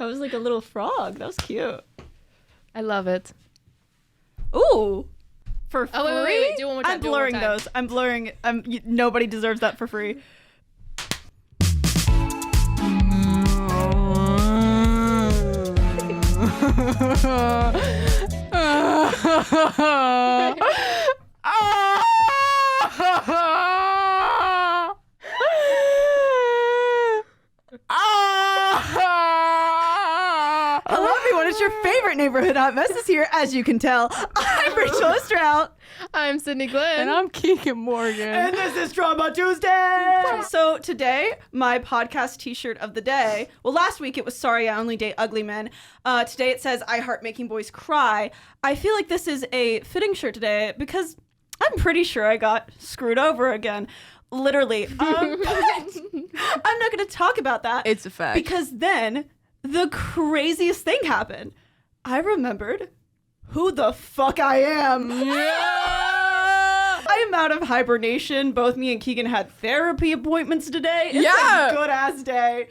That was like a little frog. That was cute. I love it. Ooh. For free? Oh, wait. Do one more time. I'm blurring those. I'm blurring. Nobody deserves that for free. Hello, everyone. It's your favorite neighborhood hot messes here, as you can tell. I'm Rachel Estrout. I'm Sydney Glenn. And I'm Keegan Morgan. And this is Trauma Tuesday. So today, my podcast t-shirt of the day. Well, last week it was Sorry I Only Date Ugly Men. Today it says I Heart Making Boys Cry. I feel like this is a fitting shirt today because I'm pretty sure I got screwed over again. Literally. But I'm not going to talk about that. It's a fact. Because then the craziest thing happened. I remembered who the fuck I am. Yeah. I am out of hibernation. Both me and Keegan had therapy appointments today. It's a good ass day.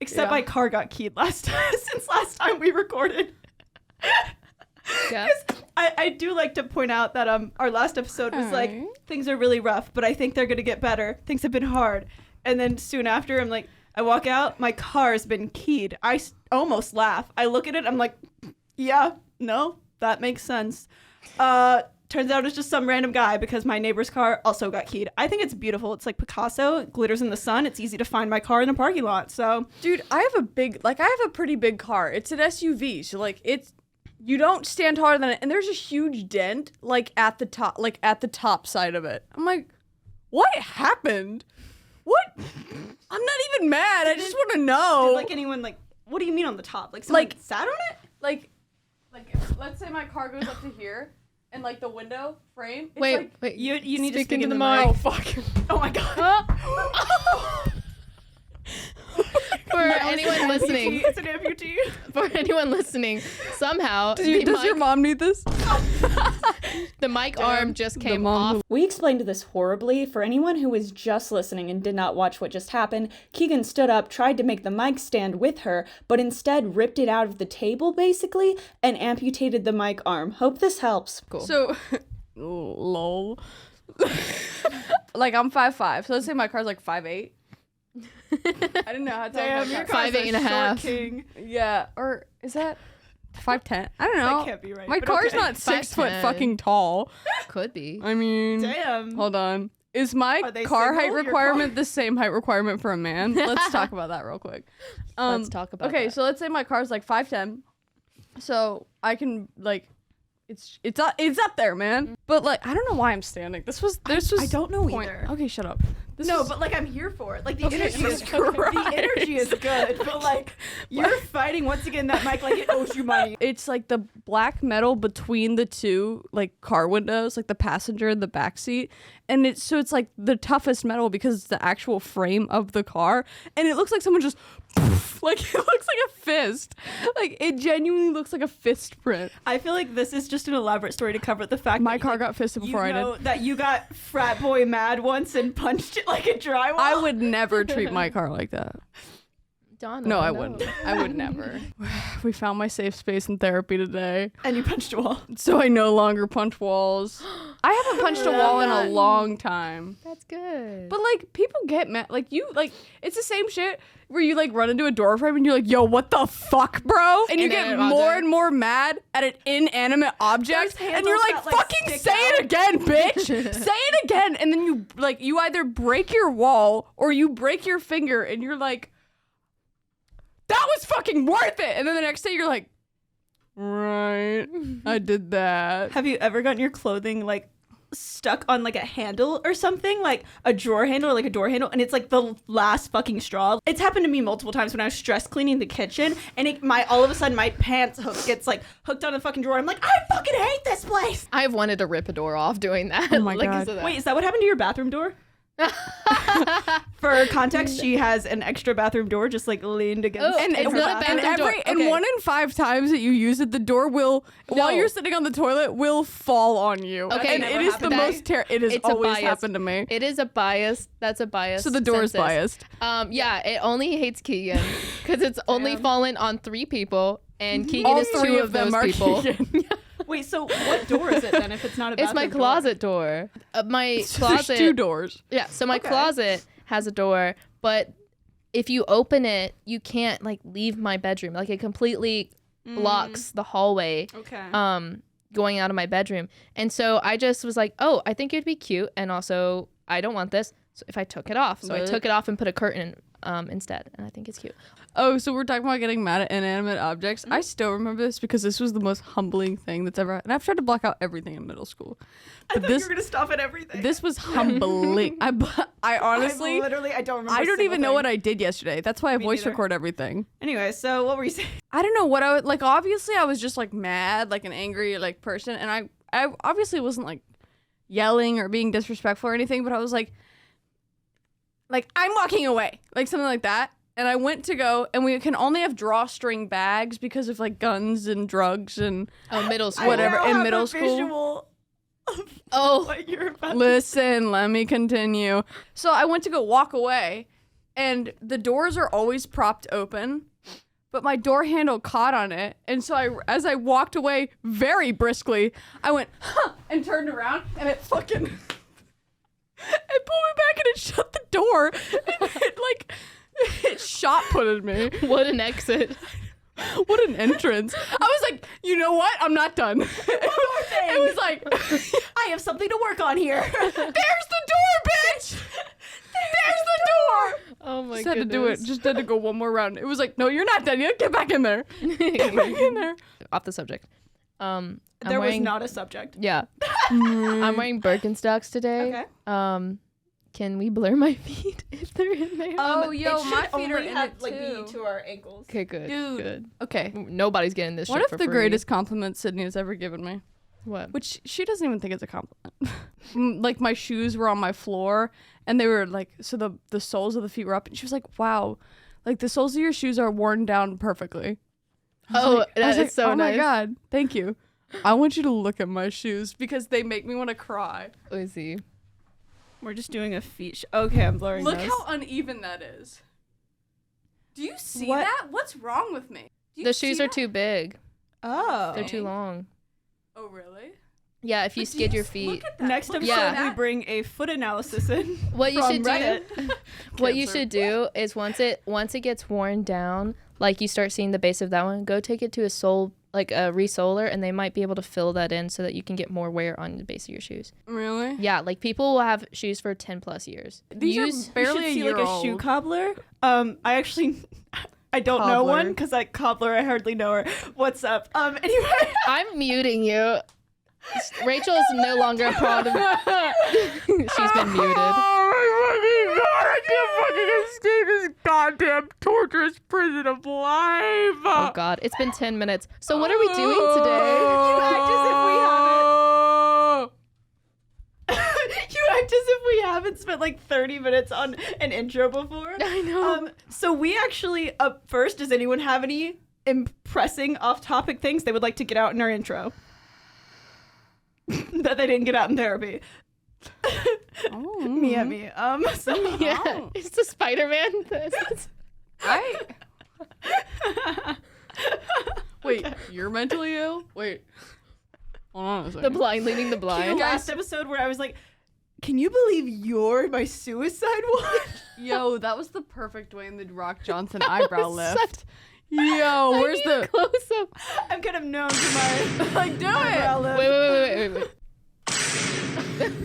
Except my car got keyed since last time we recorded. Yeah. I do like to point out that our last episode was like, things are really rough, but I think they're gonna get better. Things have been hard. And then soon after, I'm like, I walk out, my car's been keyed. I almost laugh. I look at it, I'm like, yeah, no, that makes sense. Turns out it's just some random guy because my neighbor's car also got keyed. I think it's beautiful. It's like Picasso. It glitters in the sun. It's easy to find my car in the parking lot. So, Dude, I have a pretty big car. It's an SUV, so you don't stand taller than it, and there's a huge dent at the top side of it. I'm like, what happened? What? I'm not even mad. I just want to know. Did anyone what do you mean on the top? Like someone sat on it? Like if, let's say my car goes up to here, and the window frame. It's Wait. You need to Speak speak into into the the mic. mic. Oh fuck. Oh my god. For anyone listening, It's an amputee. for anyone listening, somehow Does your mom need this? the mic arm just came mom off. We explained this horribly. For anyone who was just listening and did not watch what just happened, Keegan stood up, tried to make the mic stand with her, but instead ripped it out of the table, basically, and amputated the mic arm. Hope this helps. Cool. So, lol. I'm 5'5", so let's say my car's 5'8". I didn't know how to tell my car. 5'8.5". King. Yeah, or is that 5'10"? I don't know. That can't be right. My but car's okay. not 6 foot 5'10". fucking tall. Could be. I mean, Damn. hold on. Is my Are they car single, height your requirement the same height requirement for a man? Let's talk about that real quick. Let's talk about Okay, that. so let's say my car's 5'10", so I can it's up there, man. But I don't know why I'm standing. This was I don't know either. Okay, shut up. But I'm here for it. The energy Jesus is Christ. the energy is good, but you're fighting once again that mic like it owes you money. It's the black metal between the two car windows, the passenger and the back seat, and it's the toughest metal because it's the actual frame of the car, and it looks like someone just it looks like a fist. It genuinely looks like a fist print. I feel like this is just an elaborate story to cover the fact My that car got fisted before I did. That you got frat boy mad once and punched it like a drywall. I would never treat my car like that. Donna, No, I wouldn't. I would never. We found my safe space in therapy today, And you punched a wall. so I no longer punch walls. I haven't punched a wall in a long time. That's good. But people get mad. It's the same shit where you run into a door frame and you're like, yo, what the fuck, bro? And you get Inanimate more object. and more mad at an inanimate object, Those and you're like, handles that, fucking stick say out. it again, bitch. Say it again. And then you either break your wall or you break your finger, and you're like, that was fucking worth it. And then the next day you're like, right, I did that. Have you ever gotten your clothing stuck on a handle or something, a drawer handle or a door handle, and it's the last fucking straw? It's happened to me multiple times when I was stress cleaning the kitchen, and all of a sudden my pants hook gets hooked on a fucking drawer. I'm like, I fucking hate this place. I've wanted to rip a door off doing that. Oh my God. Because of that. Wait, is that what happened to your bathroom door? For context, she has an extra bathroom door just like leaned against. Oh, And, it's and, not a and bathroom door. and Okay. 1 in 5 times that you use it, the door will, while you're sitting on the toilet, will fall on you. Okay, and never it is the happened. most it has It's a always bias. happened to me. It is a bias. That's a bias. So the door is census. biased. Yeah, it only hates Keegan because it's only fallen on 3 people, and Keegan All is 3 2 of them those are people. Keegan. Wait, so what door is it then? If it's not a It's bathroom my closet door. My So there's closet. 2 doors. Yeah, so my Okay. closet has a door, but if you open it, you can't like leave my bedroom. Like it completely blocks the hallway. Okay. Going out of my bedroom. And so I just was like, oh, I think it'd be cute, and also I don't want this. So if I took it off. So I What? took it off and put a curtain instead, and I think it's cute. Oh, so we're talking about getting mad at inanimate objects. I still remember this because this was the most humbling thing that's ever. And I've tried to block out everything in middle school, I but thought you were gonna stop at everything. this was humbling. I honestly, I don't remember. I a don't single even know thing. what I did yesterday. That's why I voice neither. record everything. Anyway, so what were you saying? I don't know what I would like. Obviously, I was just like mad, like an angry like person, and I obviously wasn't like yelling or being disrespectful or anything, but I was like I'm walking away, like something like that. And I went to go, and we can only have drawstring bags because of like guns and drugs and Oh, middle school. Whatever, I now in have middle a school. visual of Oh, what you're about. Listen, let me continue. So I went to go walk away, and the doors are always propped open, but my door handle caught on it. And so as I walked away very briskly, I went, huh, and turned around, and it fucking, it pulled me back, and it shut the door. And it shot putted me. what an exit. What an entrance. I was like, you know what? I'm not done. It was like, I have something to work on here. there's the door, bitch! There's the door! Oh my Just had to do it. Just had to go one more round. It was like, no, you're not done yet. Get back in there. Get back in there. Off the subject. I'm There was wearing, not a subject. Yeah. I'm wearing Birkenstocks today. Okay. Can we blur my feet if they're in there? Oh, yo, it my should feet are only in have, it like, too. be to our ankles. Okay, good. Dude. Good. Okay. Nobody's getting this One shit of for the free. greatest compliments Sydney has ever given me, What? which she doesn't even think it's a compliment. Like my shoes were on my floor, and they were like, so the soles of the feet were up, and she was like, wow, like the soles of your shoes are worn down perfectly. Oh, that is so oh nice. my god, thank you. I want you to look at my shoes because they make me want to cry. Let me see. We're just doing a feet. Okay, I'm blurring Look those. how uneven that is. Do you see What? that? What's wrong with me? Do you The see shoes are that? too big. Oh. They're too long. Oh really? Yeah, if you But do skid your look feet. at that. Next Look episode, at Yeah. we bring a foot analysis in. What you from should Reddit. do What you Cancer. should do is once it gets worn down, like you start seeing the base of that one, go take it to a sole, like a resoler, and they might be able to fill that in so that you can get more wear on the base of your shoes. Really? Yeah, like people will have shoes for 10 plus years. These Use are barely you should a see year like a old. shoe cobbler. I actually, I don't know Cobbler. one because like cobbler, I hardly know her. What's up? Anyway. I'm muting you. Rachel is no longer a part of She's been muted. Oh my fucking god! I can't fucking escape this goddamn torturous prison of life. Oh god, it's been 10 minutes. So what are we doing today? You act as if we haven't. You act as if we haven't spent like 30 minutes on an intro before. I know. So we actually, up first, does anyone have any impressing off-topic things they would like to get out in our intro? That they didn't get out in therapy. Oh. Me at me. So Yeah, it's the Spider-Man. I. Wait, you're mentally ill? Wait. Hold on a second. The blind leading the the blind. last episode where I was like, can you believe you're my suicide watch? Yo, that was the perfect Dwayne the Rock Johnson eyebrow was lift. Yo, where's I need a the close up? I'm kind of known for my like do eyebrow it? lift. Wait.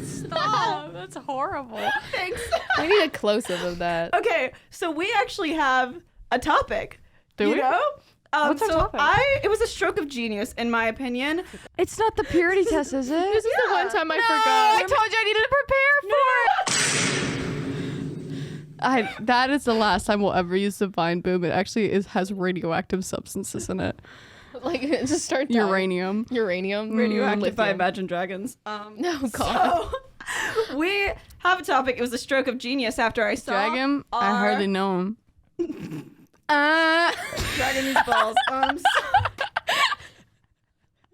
Stop. That's horrible. Thanks. We need a close up of that. Okay, so we actually have a topic. Do you we? know? What's our so topic? it was a stroke of genius, in my opinion. It's not the purity test, is it? This is the one time I I forgot. told you I needed to prepare for it. That is the last time we'll ever use Divine Boom. It actually has radioactive substances in it. Like, just start dying. Uranium. Uranium. Radioactive by Lithium. Imagine Dragons. No, God. So we Hot Topic. It was a stroke of genius after I saw Drag him? I hardly know him. Dragging these balls.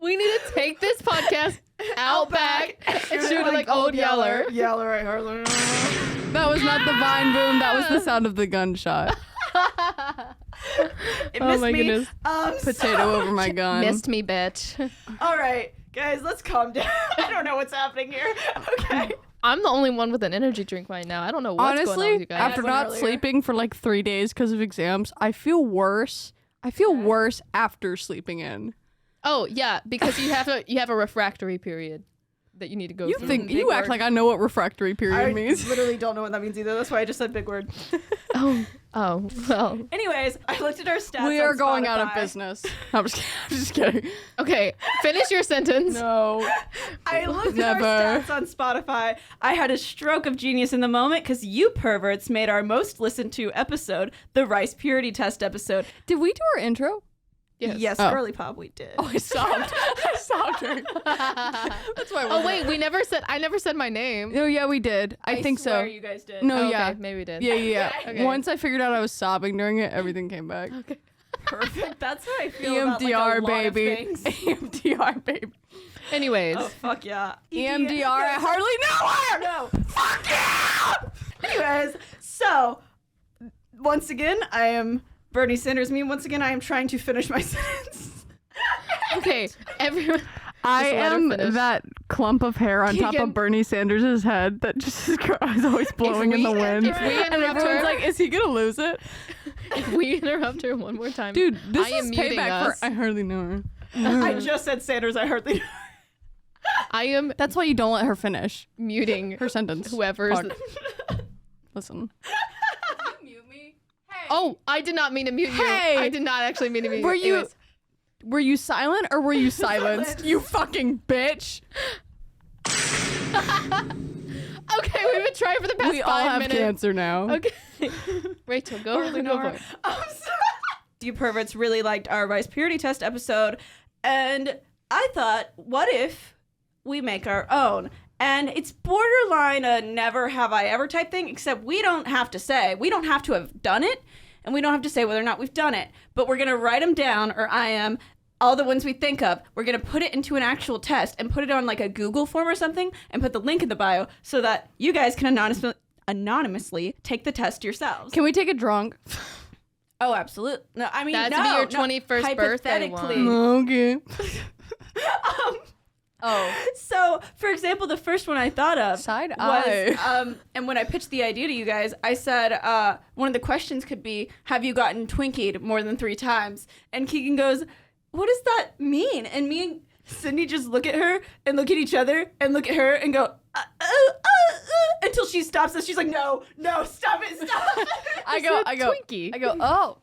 We need to take this podcast out back and shoot it like old Yeller. Yeller, I hardly know. That was not the vine boom. That was the sound of the gunshot. It Oh missed my me. goodness. Potato over my gun. Missed me, bitch. All right, guys, let's calm down. I don't know what's happening here. Okay. I'm the only one with an energy drink right now. I don't know what's going on with Honestly, you guys. after one not earlier. sleeping for like 3 days because of exams, I feel worse. I feel worse after sleeping in. Oh yeah, because you have a refractory period that you need to go You through. think big you act word. like I know what refractory period I means? literally don't know what that means either. That's why I just said big word. Oh well. Anyways, I looked at our stats. We on are going out of Spotify. business. I'm just kidding. Okay, finish your sentence. No. I looked Never. at our stats on Spotify. I had a stroke of genius in the moment because you perverts made our most listened to episode, the Rice Purity Test episode. Did we do our intro? Yes, Oh. Girly Pop, we did. I stopped. I stopped during. That's why. Oh wait, I never said my name. No, yeah, we did. I think so. swear you guys did. No, Oh, yeah. okay, maybe we did. Yeah. Okay. Once I figured out I was sobbing during it, everything came back. Perfect. That's how I feel about like, a EMDR, lot of baby. things. EMDR, baby. Anyways, Oh, fuck yeah. EMDR, I hardly know her! No. Fuck you! Anyways, so, once again, I am Bernie Sanders. Once again, I am trying to finish my sentence. okay, everyone. I let her am finish. that clump of hair on top Keegan. of Bernie Sanders' head that just is always blowing in the we- wind. if we and interrupt everyone's her- like, is he gonna lose it? If we interrupt her one more time, Dude, this I am is muting payback us. for I hardly know her. I just said Sanders. I hardly. I am That's why you don't let her finish muting her sentence. whoever's. Fuck. Listen. Mute me. Oh, I did not mean to mute you. Hey! I did not actually mean to mute you. Were you Anyways. were you silent or were you silenced? You fucking bitch. Okay, we've been trying for the past We all 5 have minutes. cancer now. Okay. Rachel, go for it. You perverts really liked our Rice Purity Test episode, and I thought, what if we make our own? And it's borderline a never have I ever type thing, except we don't have to have done it, and we don't have to say whether or not we've done it, but we're going to write them down, or I am, all the ones we think of. We're going to put it into an actual test and put it on like a Google form or something and put the link in the bio so that you guys can anonymously take the test yourselves. Can we take a drunk? Oh, absolutely. No, I mean, That's no, to be your no, 21st birthday hypothetically. one. Okay. So, for example, the first one I thought of Side was, eye. and when I pitched the idea to you guys, I said one of the questions could be, have you gotten twinkied more than 3 times? And Keegan goes, what does that mean? And me and Sydney just look at her and look at each other and look at her and go, until she stops us. She's like, no, stop it. I go, Twinkie. I go,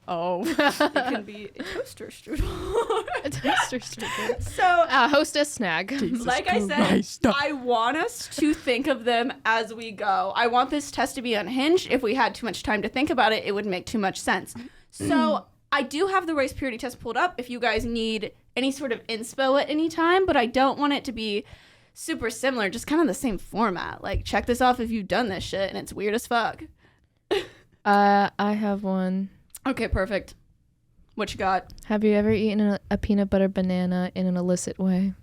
oh. It can be a toaster strudel. A toaster strudel. So, Hostess snag. like I said, I want us to think of them as we go. I want this test to be unhinged. If we had too much time to think about it, it would make too much sense. So I do have the Rice Purity Test pulled up if you guys need any sort of inspo at any time, but I don't want it to be super similar, just kind of the same format. Like, check this off if you've done this shit, and it's weird as fuck. I have one. Okay, perfect. What you got? Have you ever eaten a peanut butter banana in an illicit way?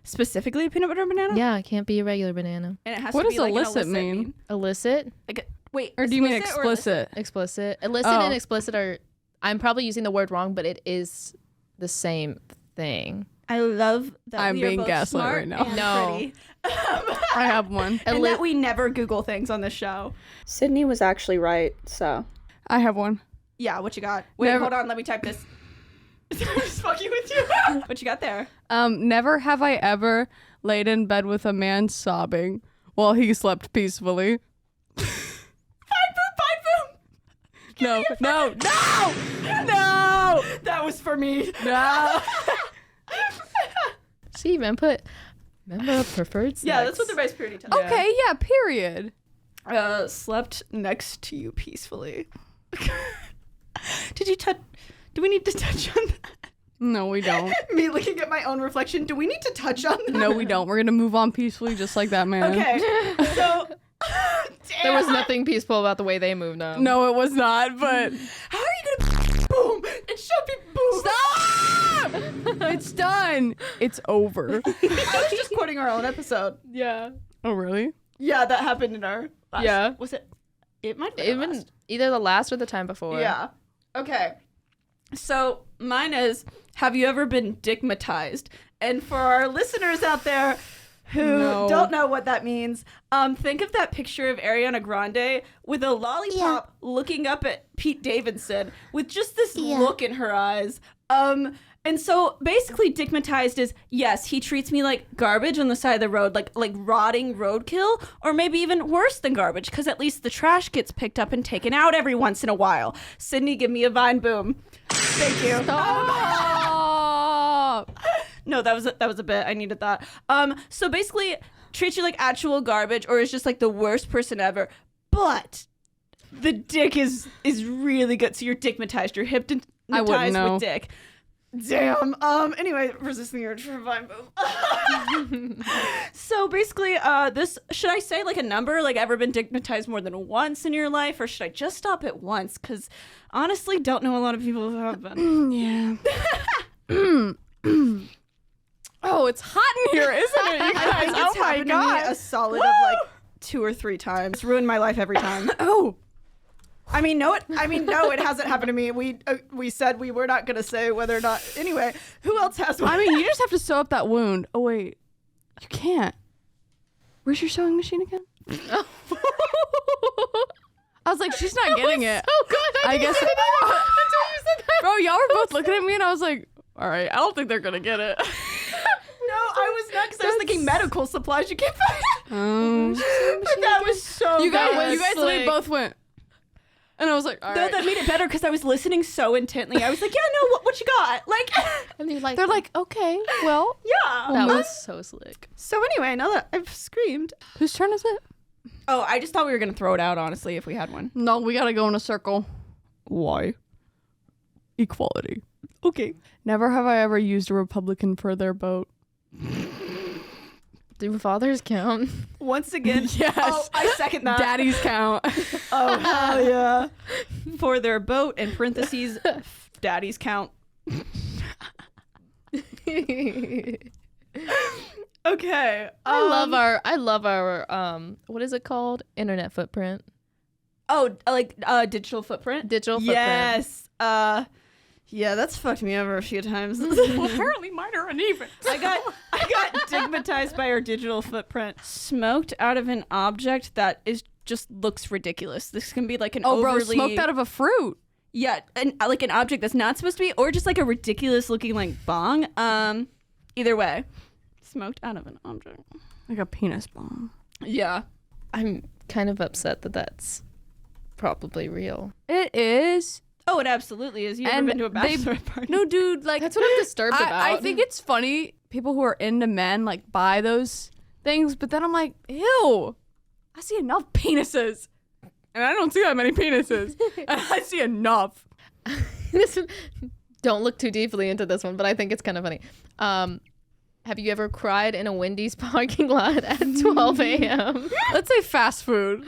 Specifically a peanut butter banana? Yeah, it can't be a regular banana. And it has What to does be like illicit an mean? Illicit? Like wait, Or do you mean or explicit? Explicit. Illicit Oh. and explicit are, I'm probably using the word wrong, but it is the same thing. I love that I'm we are being both gaslit smart right now. and No. pretty. I have one. And that we never Google things on this show. Sydney was actually right, so. I have one. Yeah, what you got? Wait, Never- hold on, let me type this. I'm just fucking with you. What you got there? Never have I ever laid in bed with a man sobbing while he slept peacefully. Fine boom. No. That was for me. No. See, member preferred snacks. Yeah, that's what the Rice Purity Test. Okay, yeah, period. Slept next to you peacefully. Did you touch? Do we need to touch on that? No, we don't. Me looking at my own reflection. Do we need to touch on that? No, we don't. We're gonna move on peacefully just like that man. Okay, so There was nothing peaceful about the way they moved. No, it was not. But How are you gonna boom and shove me boom? stop! It's done. It's over. I was just quoting our own episode. Yeah. Oh, really? Yeah, that happened in our last. Yeah. Was it? It might be Even either the last or the time before. Yeah. Okay. So mine is, have you ever been digmatized? And for our listeners out there who don't know what that means, think of that picture of Ariana Grande with a lollipop looking up at Pete Davidson with just this look in her eyes. And so basically digmatized is, yes, he treats me like garbage on the side of the road, like rotting roadkill, or maybe even worse than garbage, because at least the trash gets picked up and taken out every once in a while. Sydney, give me a Vine boom. Thank you. Stop. No, that was a bit. I needed that. So basically treats you like actual garbage, or is just like the worst person ever. But the dick is really good. So you're digmatized. You're hypnotized know. with dick. Damn. Anyway, resisting the urge for a Vine boom. So basically, this, should I say like a number? Like, ever been digmatized more than once in your life, or should I just stop at once? Because honestly, don't know a lot of people who have been. Yeah. Oh, it's hot in here, isn't it, you guys? I think it's happened to me a solid of like 2 or 3 times. Ruined my life every time. Oh. No, it hasn't happened to me. We said we were not going to say whether or not. Anyway, who else has one? I mean, you just have to sew up that wound. Oh, wait. You can't. Where's your sewing machine again? I was like, she's not getting it. Oh God! I guess. until you said that. Bro, y'all were both looking at me, and I was like, all right, I don't think they're going to get it. No, I was not, because I was thinking medical supplies. You can't find. But that was so You guys, bad. you guys literally both went. And I was like, all No, right. that made it better because I was listening so intently. I was like, yeah, no, what you got? Like, And you're like, They're like, okay, well. yeah. that was so slick. So anyway, now that I've screamed. Whose turn is it? Oh, I just thought we were going to throw it out, honestly, if we had one. No, we got to go in a circle. Why? Equality. Okay. Never have I ever used a Republican for their vote. Do fathers count? Once again. Yes. Oh, I second that. Daddies count. Oh, hell yeah. For their boat, in parentheses, daddies count. Okay. I love our what is it called? Internet footprint. Oh, like digital footprint? Digital footprint. Yes. Yeah, that's fucked me over a few times. Well, apparently mine are uneven. I got stigmatized by our digital footprint. Smoked out of an object that is just looks ridiculous. This can be like an overly smoked out of a fruit. Yeah, like an object that's not supposed to be, or just like a ridiculous looking like bong. Either way, smoked out of an object. Like a penis bomb. Yeah. I'm kind of upset that that's probably real. It is. Oh, it absolutely is. You ever And been to a bachelorette party? No, dude, like That's what I'm disturbed about. I think it's funny people who are into men like buy those things, but then I'm like, ew, I see enough penises. And I don't see that many penises. And I see enough. Don't look too deeply into this one, but I think it's kind of funny. Have you ever cried in a Wendy's parking lot at 12 a.m.? Let's say fast food.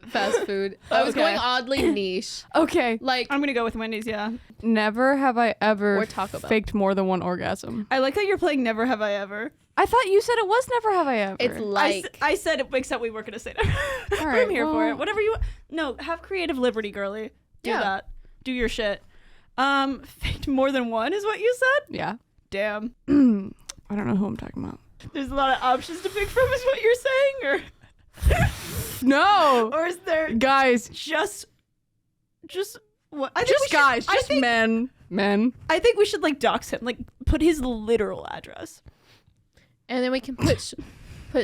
Fast food. I was Okay. going oddly niche. Okay. Like, I'm gonna go with Wendy's. Yeah. Never have I ever Or Taco Bell. faked more than one orgasm. I like that you're playing Never Have I Ever. I thought you said it was never have I ever. it's like I said it, except we weren't gonna say Never. But right, I'm here for well- it. Whatever you. No, have creative liberty, girly. Do Yeah. that. Do your shit. Faked more than one is what you said. yeah. Damn. I don't know who I'm talking about. There's a lot of options to pick from, is what you're saying, No. or is there Guys, just what? I think just we should- guys, I just think, men. I think we should like dox him, like put his literal address. and then we can put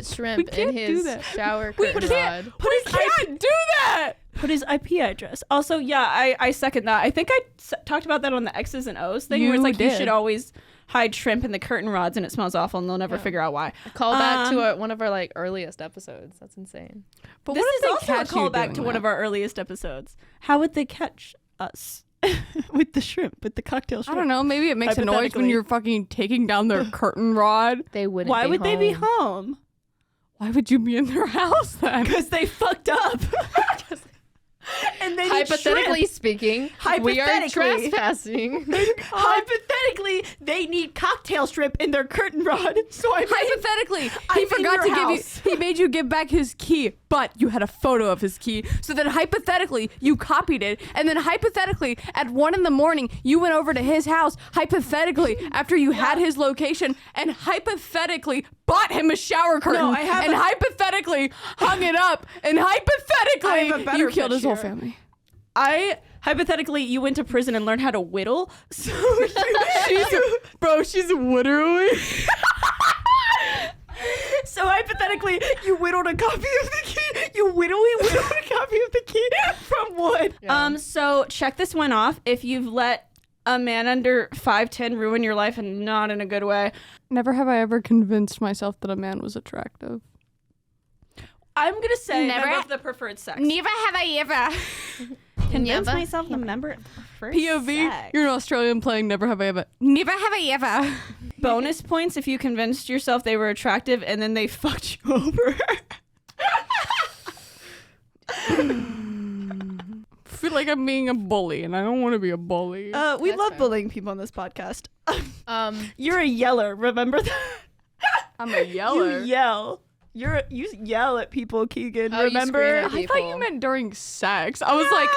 shrimp in can't do his that. shower curtain rod. Put his Can't do that. Put his IP address. Also, yeah, I second that. I think I talked about that on the X's and O's thing, where it's You like you did. should always hide shrimp in the curtain rods, and it smells awful, and they'll never figure out why. Call back to one of our like earliest episodes. That's insane. But This what if is they also a catch you callback doing to one that? of our earliest episodes. How would they catch us with the shrimp, with the cocktail I shrimp? don't know. Maybe it makes a noise when Hypothetically. you're fucking taking down their curtain rod. They wouldn't. Why be would they be home. home? Why would you be in their house then? Because they fucked up. And they need Hypothetically shrimp. speaking, we are Hypothetically. trespassing. Hypothetically, they need cocktail shrimp in their curtain rod. So I made, Hypothetically, I'm he in forgot your to give you. house. He made you give back his key, but you had a photo of his key. So then, hypothetically, you copied it, and then hypothetically, at 1 a.m, you went over to his house. Hypothetically, after you had his location, and hypothetically bought him a shower curtain, No, I have and a- hypothetically hung it up, and I hypothetically have a better you killed pitch his whole here. family. Hypothetically, you went to prison and learned how to whittle. So She's literally. So hypothetically, you whittled a copy of the key. You whittled a copy of the key from wood. Yeah. So check this one off. If you've let a man under 5'10" ruin your life, and not in a good way, Never have I ever convinced myself that a man was attractive. I'm gonna say Never- member of the preferred sex. Never have I ever. Convince Never. myself a member of the preferred POV, sex. you're an Australian playing Never Have I Ever. Never have I ever. Bonus points if you convinced yourself they were attractive and then they fucked you over. I feel like I'm being a bully, and I don't want to be a bully. We That's love fair. bullying people on this podcast. Um, You're a yeller, remember that? I'm a yeller. You yell. You yell at people, Keegan. Oh, you remember? scream I thought you people. meant during sex. I was like,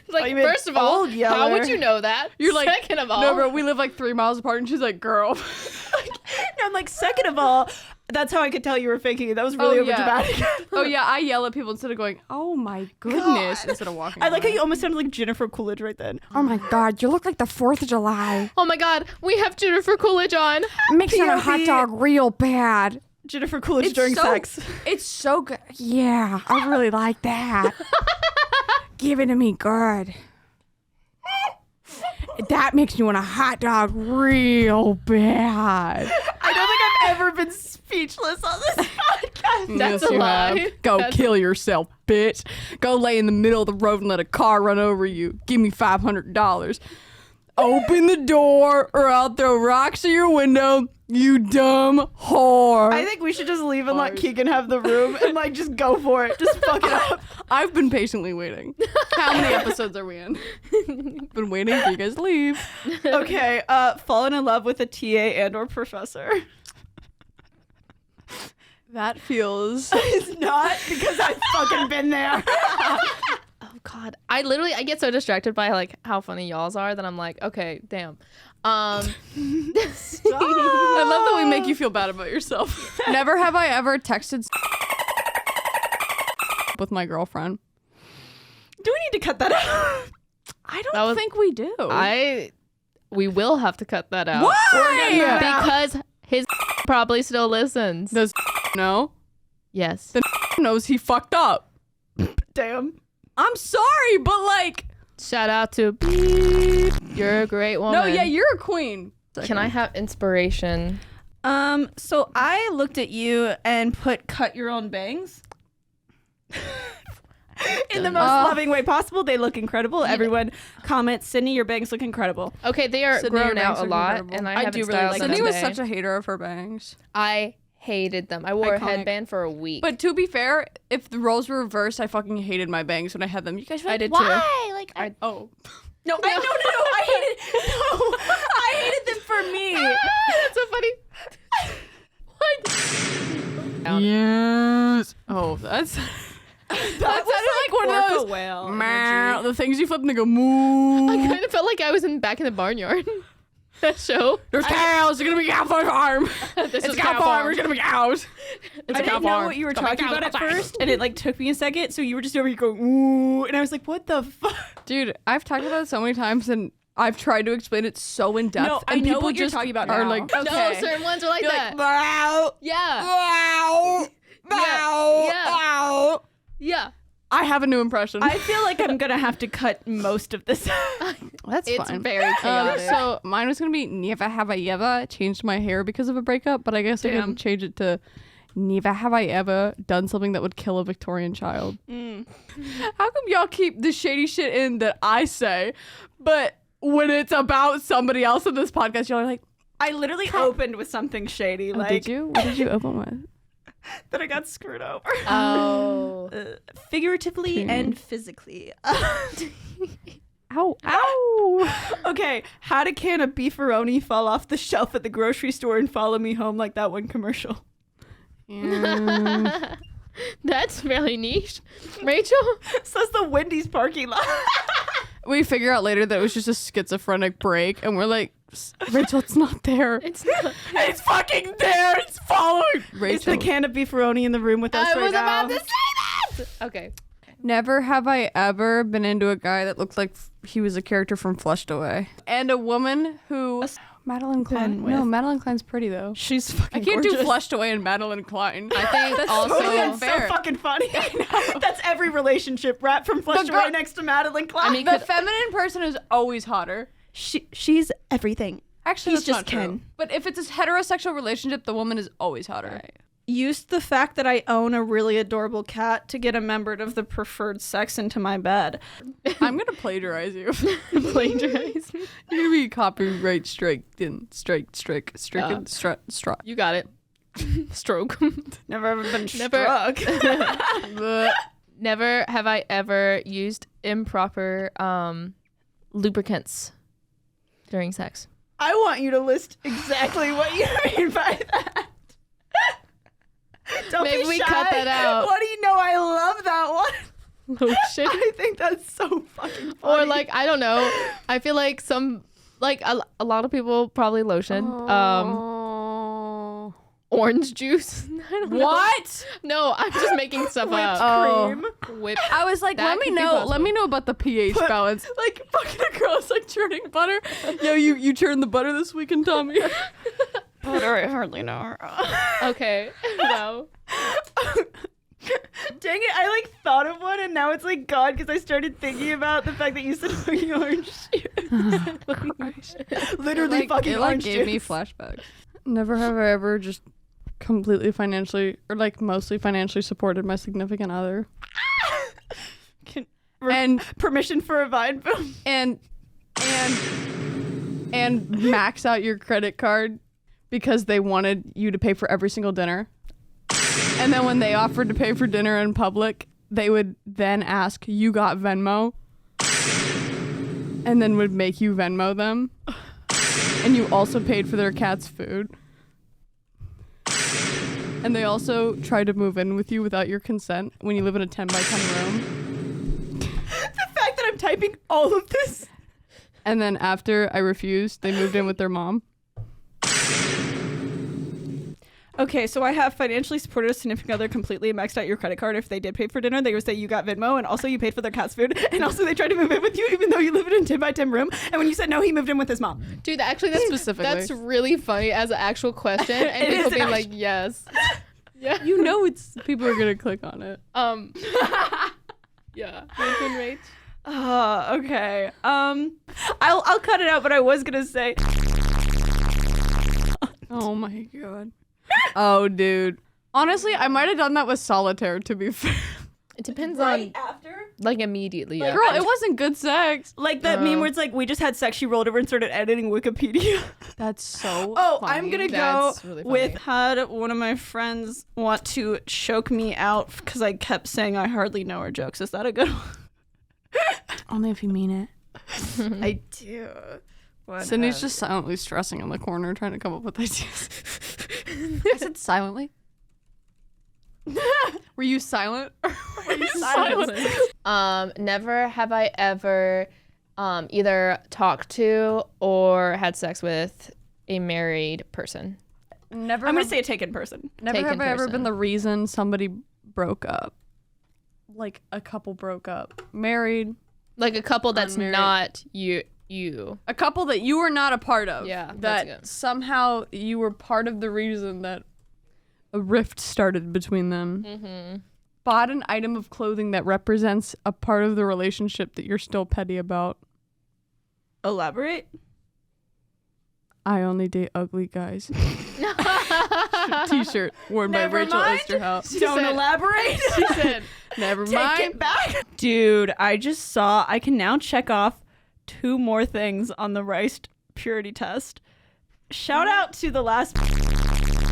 like, you meant first of all, old how yeller. would you know that? You're like, second of all, no, bro, we live like 3 miles apart, and she's like, girl. No, I'm like, second of all, that's how I could tell you were faking it. That was really Oh, yeah. overdramatic. Oh yeah, I yell at people instead of going, oh my goodness, God. instead of walking. I like how away. you almost sounded like Jennifer Coolidge right then. Oh my god, you look like the 4th of July. oh my God, we have Jennifer Coolidge on. Mixing a POV. hot dog real bad. Jennifer Coolidge It's during so- sex. It's so good. Yeah, I really like that. Give it to me good. That makes me want a hot dog real bad. I don't think I've ever been speechless on this podcast. That's Yes, a you lie. have. Go That's kill yourself, bitch. Go lay in the middle of the road and let a car run over you. Give me $500. Open the door or I'll throw rocks at your window, you dumb whore. I think we should just leave and let Keegan have the room and like just go for it. Just fuck it up. I've been patiently waiting. How many episodes are we in? Been waiting for you guys to leave. Okay, fallen in love with a TA and or professor. That feels... It's not because I've fucking been there. Oh God, I get so distracted by like how funny y'all's are that I'm like, okay, damn. I love that we make you feel bad about yourself. Never have I ever texted with my girlfriend. Do we need to cut that out? I That don't was- think we do. We will have to cut that out. Why? Because his probably still listens. Does know? Yes. Then knows he fucked up. Damn. I'm sorry, but like... Shout out to Beep. You're a great woman. No, yeah, you're a queen. Can I have inspiration? So I looked at you and put cut your own bangs. In the most loving way possible. They look incredible. Everyone comments, Sydney, your bangs look incredible. Okay, they are Sydney, your grown out bangs a look lot, incredible. and I I haven't do really styled like them Sydney was today. such a hater of her bangs. I hated them. I wore a Iconic. headband for a week. But to be fair, if the roles were reversed, I fucking hated my bangs when I had them. You guys were I like, did why? too. Like, I- oh. No, I hated them for me. That's so funny. What? Yes. Oh, that's... that sounded like one of those... whale. Meow, the things you flip and they go moo. I kind of felt like I was back in the barnyard. That show. There's cows. They're gonna be cow farm. This It's is cow farm. There's gonna be cows. It's I a cow didn't know farm. what you were It's gonna be talking cows about at outside. first, and it like took me a second. So you were just over here going ooh, and I was like, "What the fuck?" Dude, I've talked about it so many times, and I've tried to explain it so in depth. No, I and know people what you're just talking about are now. like, Okay. No, certain ones are like You're that. like, wow, Yeah. wow, wow, Yeah. wow. Yeah. I have a new impression. I feel like I'm gonna have to cut most of this. That's It's fine. very chaotic. So mine was gonna be never have I ever changed my hair because of a breakup, but I guess I Damn. can change it to never have I ever done something that would kill a Victorian child. How come y'all keep the shady shit in that I say, but when it's about somebody else in this podcast, y'all are like, I literally opened with something shady. oh, Like, did you? What did you open with? that I got screwed over. Oh. Figuratively and physically. Ow. Ow. Okay, had a can of beefaroni fall off the shelf at the grocery store and follow me home like that one commercial. That's really niche. Rachel? Says the Wendy's parking lot. We figure out later that it was just a schizophrenic break, and we're like, Rachel, it's not there. It's not. It's fucking there. It's following. Rachel. It's the can of beefaroni in the room with us I right was now. about to say that! Okay. Never have I ever been into a guy that looked like he was a character from Flushed Away. And a woman who... Madeline Klein. with. No, Madeline Klein's pretty, though. She's fucking I can't gorgeous. do Flushed Away and Madeline Klein. I think That's also... totally That's so unfair. fucking funny. I know. That's every relationship. Rat from Flushed The girl- Away next to Madeline Klein. I mean, The feminine person is always hotter. she's everything. Actually, He's that's just not true. Ken. But if it's a heterosexual relationship, the woman is always hotter. Used the fact that I own a really adorable cat to get a member of the preferred sex into my bed. I'm gonna plagiarize you. Plagiarize. You're gonna be copyright stricken. You got it. Stroke. Never ever been Never- struck. Never have I ever used improper lubricants during sex. I want you to list exactly what you mean by that. Don't Maybe be we shy. cut that out. What do you know? I love that one. Lotion. I think that's so fucking funny. Or like, I don't know. I feel like some, like a lot of people probably lotion. Orange juice. I don't know. What? No, I'm just making stuff up. Oh. cream. Whip. I was like, That let me could be know. possible. Let me know about the pH balance. Like fucking a girl is like churning butter. Yo, you churned the butter this weekend, Tommy. Butter, I hardly know her. Okay. Wow. Dang it, I like thought of one and now it's like gone because I started thinking about the fact that you said fucking orange juice. Literally fucking it orange gave me juice. flashbacks. Never have I ever just completely financially or like mostly financially supported my significant other. And Permission for a vine boom. and max out your credit card because they wanted you to pay for every single dinner. And then when they offered to pay for dinner in public, they would then ask, "You got Venmo?" And then would make you Venmo them. And you also paid for their cat's food. And they also tried to move in with you without your consent when you live in a 10 by 10 room. The fact that I'm typing all of this. And then after I refused, they moved in with their mom. Okay, so I have financially supported a significant other completely maxed out your credit card. If they did pay for dinner, they would say you got Venmo, and also you paid for their cat's food, and also they tried to move in with you even though you live in a 10 by 10 room. And when you said no, he moved in with his mom. Dude, actually, that's Specifically. That's really funny as an actual question, and It people is being an like, "Yes." Yeah. You know it's people are gonna click on it. Yeah. Nathan Rach. Okay. I'll cut it out, but I was gonna say. Oh my god. Oh dude. Honestly, I might have done that with solitaire to be fair. It depends on, after. like, immediately. Yeah. Girl, it wasn't good sex. Like that meme where it's like, we just had sex, she rolled over and started editing Wikipedia. That's so Oh, funny. I'm gonna go That's really with funny. had one of my friends want to choke me out because I kept saying I hardly know her jokes. Is that a good one? Only if you mean it. I do. Sydney's just silently stressing in the corner trying to come up with ideas. I said silently. Were you silent? Were you silent? Never have I ever either talked to or had sex with a married person. Never. I'm gonna have- say a taken person. Never taken have I ever person. been the reason somebody broke up. Like a couple broke up. Married. Like a couple that's Unmarried. not you. A couple that you were not a part of. Yeah, that's That good. somehow you were part of the reason that a rift started between them. Mm-hmm. Bought an item of clothing that represents a part of the relationship that you're still petty about. Elaborate. I only date ugly guys. T-shirt worn by Never Rachel mind. Osterhout. Don't said- elaborate. She said, Never Take mind. it back. Dude, I just saw I can now check off 2 more things on the rice purity test. Shout out to the last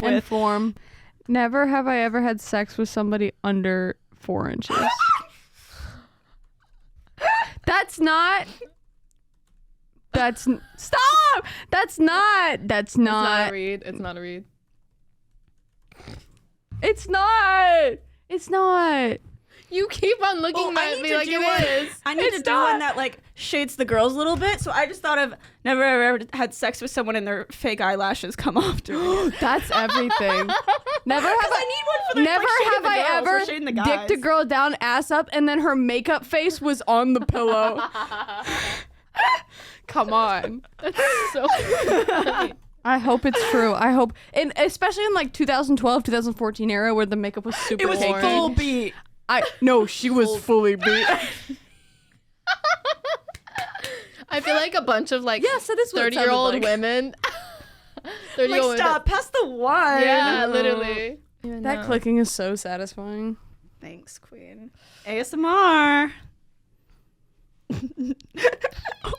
with Inform. Never have I ever had sex with somebody under 4 inches. That's not. Stop! That's not It's not a read. It's not a read. It's not. You keep on looking at me like it is. I need to do one that like shades the girls a little bit. So I just thought of never ever had sex with someone and their fake eyelashes come off during it. That's everything. Never have I need one for the Never like, have I ever dicked a girl down, ass up, and then her makeup face was on the pillow. Come on. That's so funny. I hope it's true. I hope, and especially in like 2012, 2014 era where the makeup was super It was cakey. full beat. No, she was fully beat. I feel like a bunch of like Yes, that is what it sounded 30-year-old like. women. 30-year-old Like, women. stop, pass the wine. Yeah, literally. That clicking is so satisfying. Thanks, Queen. ASMR.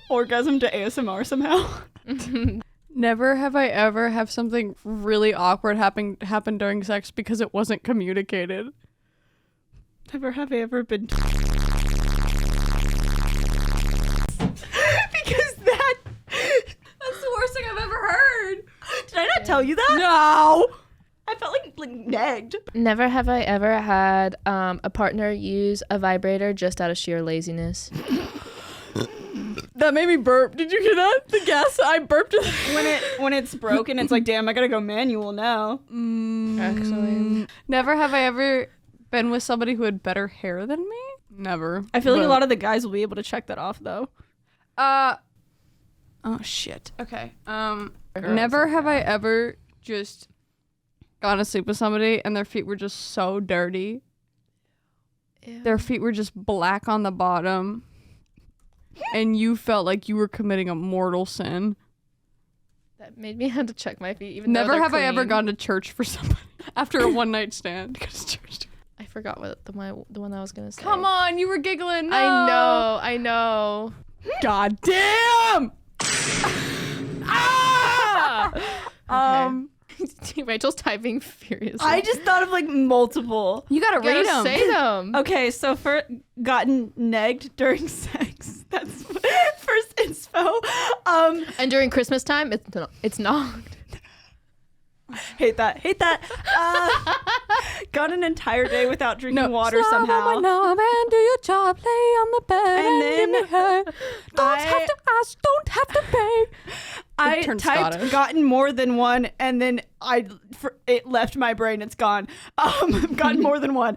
Orgasm to ASMR somehow. Never have I ever have something really awkward happen during sex because it wasn't communicated. Never have I ever been because that's the worst thing I've ever heard. Did I not tell you that? No. I felt like nagged. Never have I ever had a partner use a vibrator just out of sheer laziness. That made me burp. Did you hear that? The gas. I burped. When it's broken, it's like, damn, I gotta go manual now. Actually. Never have I ever been with somebody who had better hair than me. Never. I feel like a lot of the guys will be able to check that off though. Oh shit. Okay. Never have I ever just gone to sleep with somebody and their feet were just so dirty. Ew. Their feet were just black on the bottom. And you felt like you were committing a mortal sin. That made me have to check my feet. Even Never though have I ever clean. gone to church for somebody after a one night stand. Go to church. I forgot what the one I was gonna say. Come on, you were giggling. No. I know. God damn. Rachel's typing furiously. I just thought of like multiple. You gotta You read gotta them. say them. Okay, so for gotten negged during sex. That's first inspo. And during Christmas time, it's not. Hate that. Gone an entire day without drinking water somehow. And do your job, lay on the bed, And then give me her. Don't have to ask, don't have to beg. I turned typed Scottish. gotten more than one, and then it left my brain. It's gone. Gotten more than one,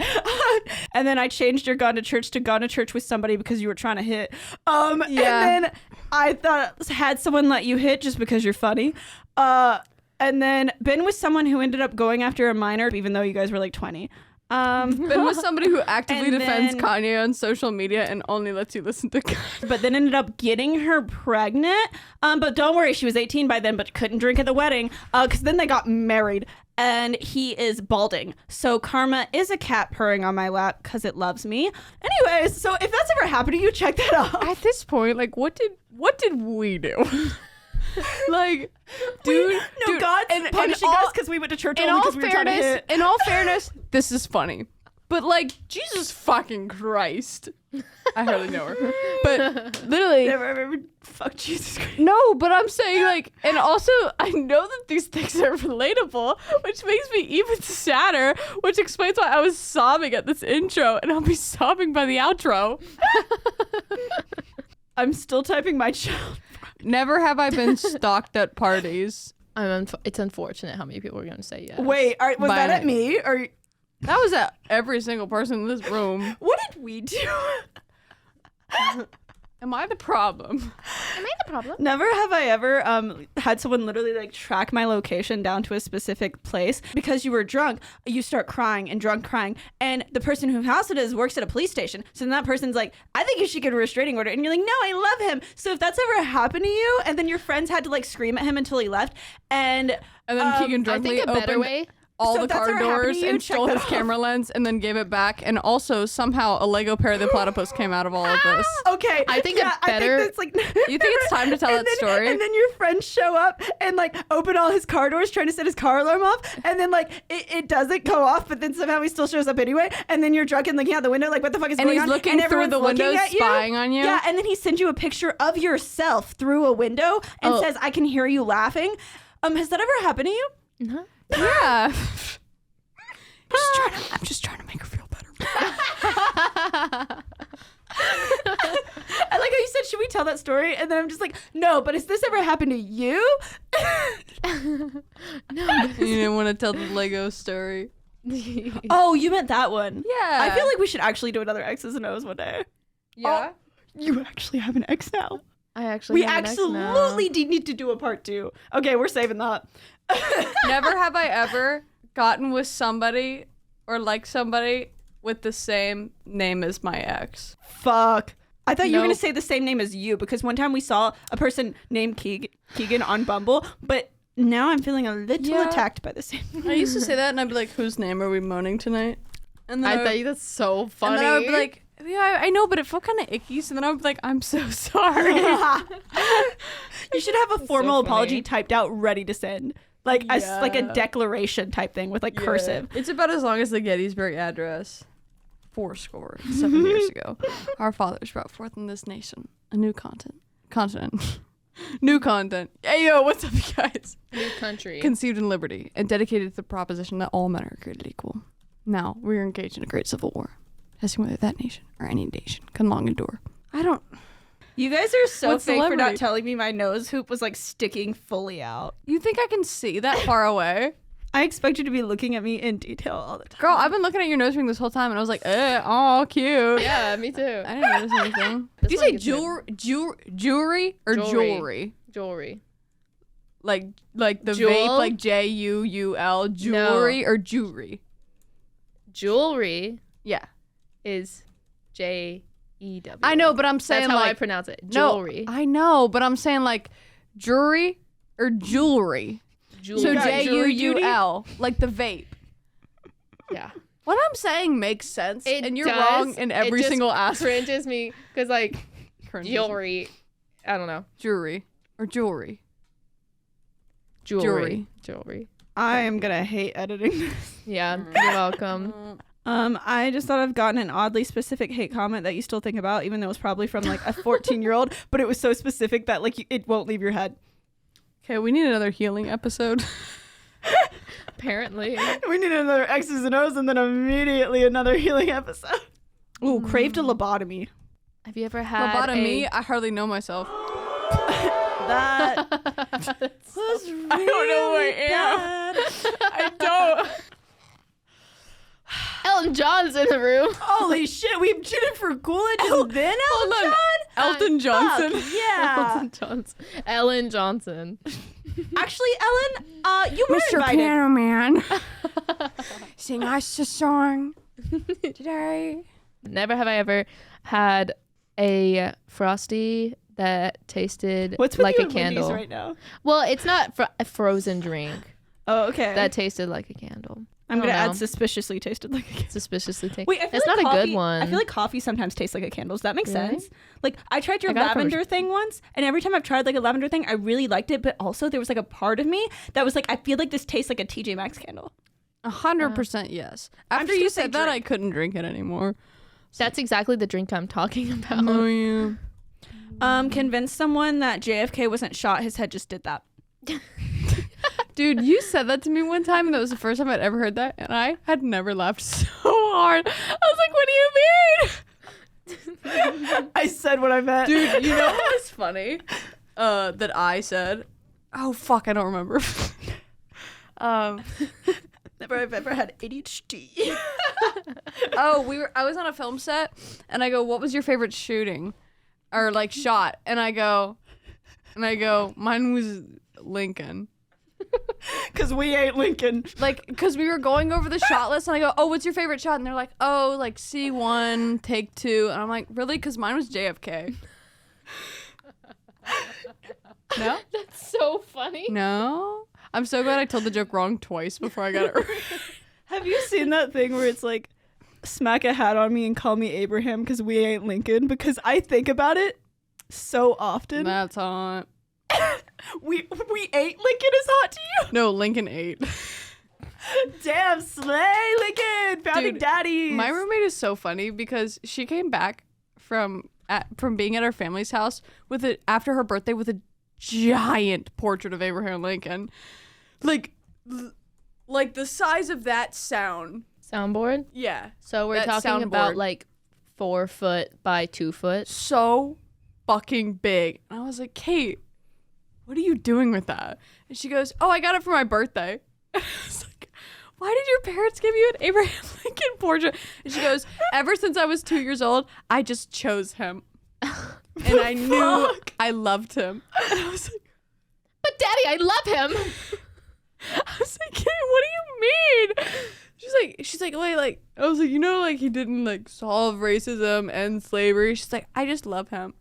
and then I changed your gone to church with somebody because you were trying to hit. And then I thought had someone let you hit just because you're funny. And then been with someone who ended up going after a minor, even though you guys were like 20. Been with somebody who actively And defends then- Kanye on social media and only lets you listen to Kanye. But then ended up getting her pregnant. But don't worry, she was 18 by then, but couldn't drink at the wedding because then they got married. And he is balding. So karma is a cat purring on my lap because it loves me. Anyways, so if that's ever happened to you, check that out. At this point, like, what did we do? Like, dude, God's punishing all- us because we went to church in only all because we were trying to hit. in all fairness, this is funny. But like, Jesus fucking Christ. I hardly know her. But literally, Never ever fuck Jesus Christ. no, but I'm saying like, and also I know that these things are relatable, which makes me even sadder, which explains why I was sobbing at this intro and I'll be sobbing by the outro. I'm still typing my child. Never have I been stalked at parties. It's unfortunate how many people are gonna say yes. Wait, was By that an- at me? Or That was at every single person in this room. what did we do? Am I the problem? Am I the problem? Never have I ever had someone literally like track my location down to a specific place because you were drunk. You start crying and drunk crying, and the person whose house it is works at a police station. So then that person's like, "I think you should get a restraining order," and you're like, "No, I love him." So if that's ever happened to you, and then your friends had to like scream at him until he left, and And then Keegan I drunkenly think a better opened way. all So the that's car ever happened doors to you? and Check stole that his off. camera lens and then gave it back. And also somehow a Lego Perry the Platypus came out of all of this. Okay. I think yeah, it's better- I think that's like. You think it's time to tell and that then, story? And then your friends show up and like open all his car doors, trying to set his car alarm off, and then like it doesn't go off, but then somehow he still shows up anyway. And then you're drunk and looking out the window, like what the fuck is And going he's on? looking and through everyone's the looking window, at you. spying on you? Yeah, and then he sends you a picture of yourself through a window and Oh. says, "I can hear you laughing." Has that ever happened to you? No. Yeah. I'm just trying to make her feel better. I like how you said, should we tell that story? And then I'm just like, no, but has this ever happened to you? You didn't want to tell the Lego story. Oh, you meant that one. Yeah. I feel like we should actually do another X's and O's one day. Yeah. You actually have an X now. I actually We have an ex now. absolutely need to do a part 2. Okay, we're saving that. Never have I ever gotten with somebody or liked somebody with the same name as my ex. Fuck. I thought you were going Nope. to say the same name as you because one time we saw a person named Keegan on Bumble, but now I'm feeling a little Yeah. attacked by the same I used to say that and I'd be like, whose name are we moaning tonight? And then I would- thought that's so and funny. then I would be like, yeah, I know, but it felt kind of icky. So then I would be like, I'm so sorry. You should have a formal so apology funny. typed out ready to send. Like like a Yeah. declaration type thing with like cursive. It's about as long as the Gettysburg Address. 7 years ago, our fathers brought forth in this nation a new continent. New content. Hey, yo, what's up, you guys? New country. Conceived in liberty and dedicated to the proposition that all men are created equal. Now, we are engaged in a great civil war, testing whether that nation or any nation can long endure. I don't... You guys are so What fake for not celebrity? telling me my nose hoop was like sticking fully out. You think I can see that far away? I expect you to be looking at me in detail all the time. Girl, I've been looking at your nose ring this whole time, and I was like, oh, cute. Yeah, me too. I didn't notice anything. This Do you one say gets jewelry or Jewelry. jewelry? Jewelry. Like the Jewel? vape, like Juul, jewelry or jewelry? Jewelry Yeah. is Jew. I know, but I'm saying That's how I like pronounce it. no, Jewelry. I know, but I'm saying like jewelry or jewelry. Jewelry. So got jury duty? Juul, like the vape. Yeah. What I'm saying makes sense, It and you're does. wrong in every It just single aspect. cringes me because like Cringes. jewelry. I don't know. Jewelry or jewelry. Jewelry. Jewelry. I am gonna hate editing this. Yeah. You're welcome. I just thought I've gotten an oddly specific hate comment that you still think about, even though it was probably from like a 14-year-old, but it was so specific that like it won't leave your head. Okay, we need another healing episode. Apparently. We need another X's and O's and then immediately another healing episode. Ooh, craved a lobotomy. Have you ever had Lobotomy, a... I hardly know myself. That was really I don't know who I am. bad. I don't. Elton John's in the room. Holy shit, we cheated for Coolidge and then Elton on. John? Elton Johnson. Fuck, yeah. Elton Johnson. Ellen Johnson. Actually, Ellen, you were invited. Piano Man, sing us a song today. Never have I ever had a Frosty that tasted What's with like you a and Wendy's candle. right now? Well, it's not a frozen drink Oh, okay. that tasted like a candle. I'm I gonna don't add know. suspicially tasted like a candle. Suspiciously tasty. Wait, I feel it's like not coffee, a good one. I feel like coffee sometimes tastes like a candle. Does that make Really? sense? Like I tried your I got it from a lavender thing once, and every time I've tried like a lavender thing, I really liked it. But also there was like a part of me that was like, I feel like this tastes like a TJ Maxx candle. 100% yes. I'm After just you gonna say said that, I drink. couldn't drink it anymore. That's exactly the drink I'm talking about. Oh, yeah. Convince someone that JFK wasn't shot. His head just did that. Dude, you said that to me one time, and that was the first time I'd ever heard that, and I had never laughed so hard. I was like, what do you mean? I said what I meant. Dude, you know what was funny? That I said, oh, fuck, I don't remember. Never have ever had ADHD. I was on a film set, and I go, what was your favorite shooting? Or, like, shot? And I go, mine was Lincoln. Because we ain't Lincoln. Like, because we were going over the shot list, and I go, oh, what's your favorite shot? And they're like, oh, like C1, take 2. And I'm like, really? Because mine was JFK. No? That's so funny. No? I'm so glad I told the joke wrong twice before I got it right. Have you seen that thing where it's like, smack a hat on me and call me Abraham because we ain't Lincoln? Because I think about it so often. That's hot. We ain't Lincoln is hot to you? No, Lincoln 8. Damn, slay Lincoln, founding Dude, daddies. My roommate is so funny because she came back from being at her family's house after her birthday with a giant portrait of Abraham Lincoln, like the size of that Soundboard. Yeah. So we're That talking about soundboard. like 4 foot by 2 foot. So fucking big. And I was like, Kate, what are you doing with that? And she goes, oh, I got it for my birthday. And I was like, why did your parents give you an Abraham Lincoln portrait? And she goes, ever since I was 2 years old, I just chose him. And I knew I loved him. And I was like, But Daddy, I love him. I was like, Kate, what do you mean? She's like, wait, like, I was like, like he didn't like solve racism and slavery. She's like, I just love him.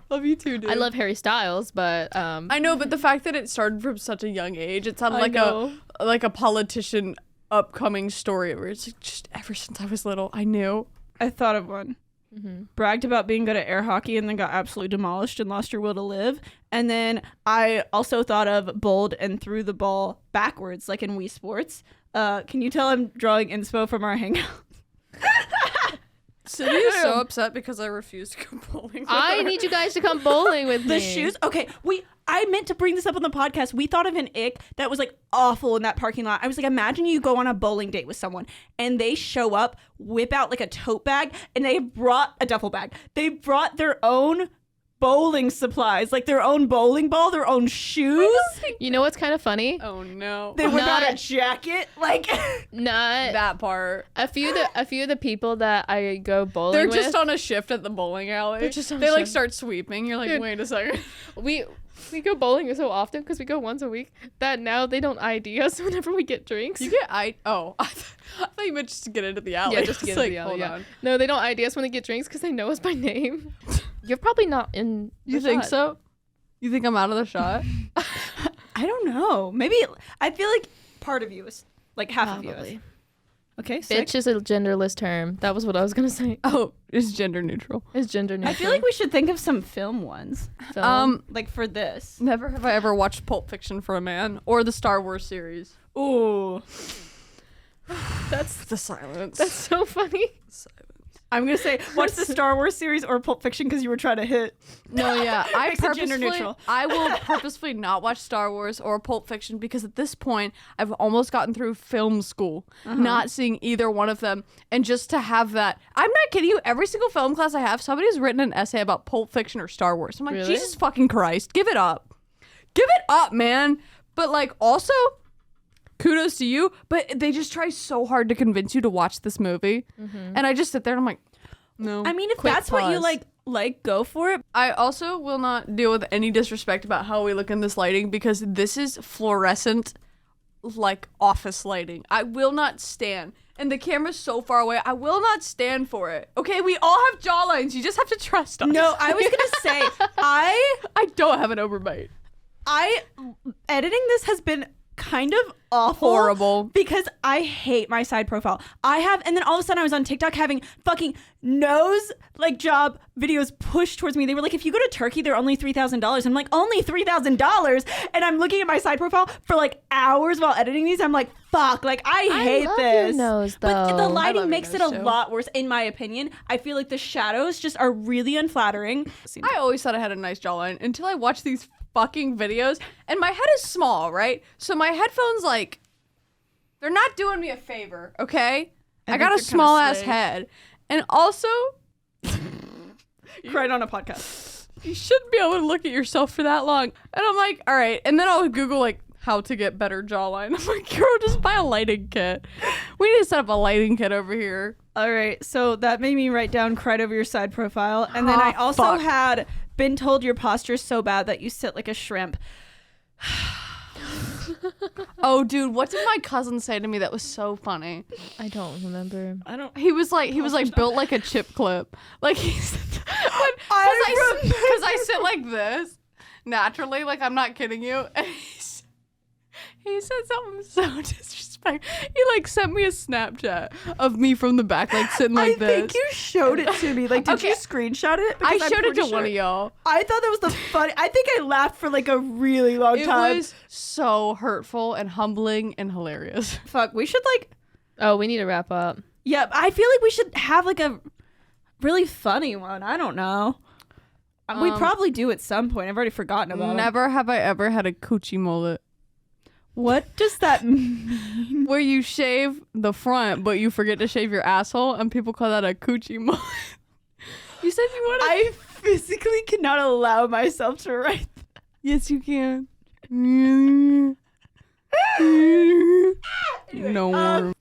Love you too, dude. I love Harry Styles, but I know, but the fact that it started from such a young age, it sounded I like know. a politician upcoming story where it's like, just ever since I was little, I knew. I thought of one. Bragged about being good at air hockey and then got absolutely demolished and lost your will to live. And then I also thought of bowled and threw the ball backwards, like in Wii Sports. Can you tell I'm drawing inspo from our hangout? Cindy is so upset because I refused to go bowling with I her. need you guys to come bowling with me. The shoes? Okay, I meant to bring this up on the podcast. We thought of an ick that was like awful in that parking lot. I was like, imagine you go on a bowling date with someone and they show up, whip out like a tote bag, and they brought a duffel bag. They brought their own bowling supplies, like their own bowling ball, their own shoes. You know what's kind of funny? Oh no. They whip out a Not- jacket. Like, Not that part. a few of the people that I go bowling They're with. just on a shift at the bowling alley. They're just on they a like shift. start sweeping. You're like, Dude. wait a second. we go bowling so often because we go once a week that now they don't ID us whenever we get drinks. You get I thought you meant just to get into the alley. Yeah, just to get It's into the alley, hold yeah. on. No, they don't ID us when they get drinks because they know us by name. You're probably not in. You the think shot. so? You think I'm out of the shot? I don't know. Maybe I feel like part of you is like half of you is. Probably. Okay, sick. Bitch is a genderless term. That was what I was gonna say. Oh, it's gender neutral. It's gender neutral. I feel like we should think of some film ones, like for this. Never have I ever watched Pulp Fiction for a man or the Star Wars series. Ooh. That's the silence. that's so funny. I'm gonna say, watch the Star Wars series or Pulp Fiction because you were trying to hit. No, yeah, Makes it gender neutral. I will purposefully not watch Star Wars or Pulp Fiction because at this point I've almost gotten through film school, not seeing either one of them, and just to have that. I'm not kidding you. Every single film class I have, somebody's written an essay about Pulp Fiction or Star Wars. I'm like, Really? Jesus fucking Christ, give it up, man. But like, also, kudos to you. But they just try so hard to convince you to watch this movie, and I just sit there and I'm like, no. I mean, if Quick that's what you pause. like, go for it. I also will not deal with any disrespect about how we look in this lighting because this is fluorescent, like office lighting. I will not stand. And the camera's so far away. I will not stand for it. Okay, we all have jawlines. You just have to trust us. No, I was gonna say, I don't have an overbite. editing this has been kind of awful. Horrible. Because I hate my side profile. And then all of a sudden I was on TikTok having fucking nose job videos pushed towards me. They were like, if you go to Turkey, they're only $3,000. I'm like, only $3,000? And I'm looking at my side profile for like hours while editing these. I'm like, fuck, like I hate love this. your nose, But though. the I lighting love makes your it a nose, too. lot worse, in my opinion. I feel like the shadows just are really unflattering. I always thought I had a nice jawline until I watched these fucking videos. And my head is small, right? So my headphones, they're not doing me a favor, okay? I think got a they're kinda small ass sway. head. And also, Cried on a podcast. you shouldn't be able to look at yourself for that long. And I'm like, all right. And then I'll Google how to get better jawline. I'm like, girl, just buy a lighting kit. We need to set up a lighting kit over here. All right, so that made me write down cried over your side profile. And then I also fuck. had been told your posture's so bad that you sit like a shrimp. Oh, dude, what did my cousin say to me that was so funny? I don't remember. He was built like a chip clip. Like he's because I I sit like this naturally. Like I'm not kidding you. And He said something so disrespectful. He like sent me a Snapchat of me from the back, like sitting like I this. think you showed it to me. Like, did Okay. you screenshot it? I Because I'm showed it pretty to one of y'all. I thought that was the funny. I think I laughed for like a really long It time. was so hurtful and humbling and hilarious. Fuck, we should like. Oh, we need to wrap up. Yeah, I feel like we should have like a really funny one. I don't know. We probably do at some point. I've already forgotten about it. Never have I ever had a coochie mullet. What does that mean? Where you shave the front, but you forget to shave your asshole, and people call that a coochie mullet. You said you wanted. I physically cannot allow myself to write. Yes, you can. No more.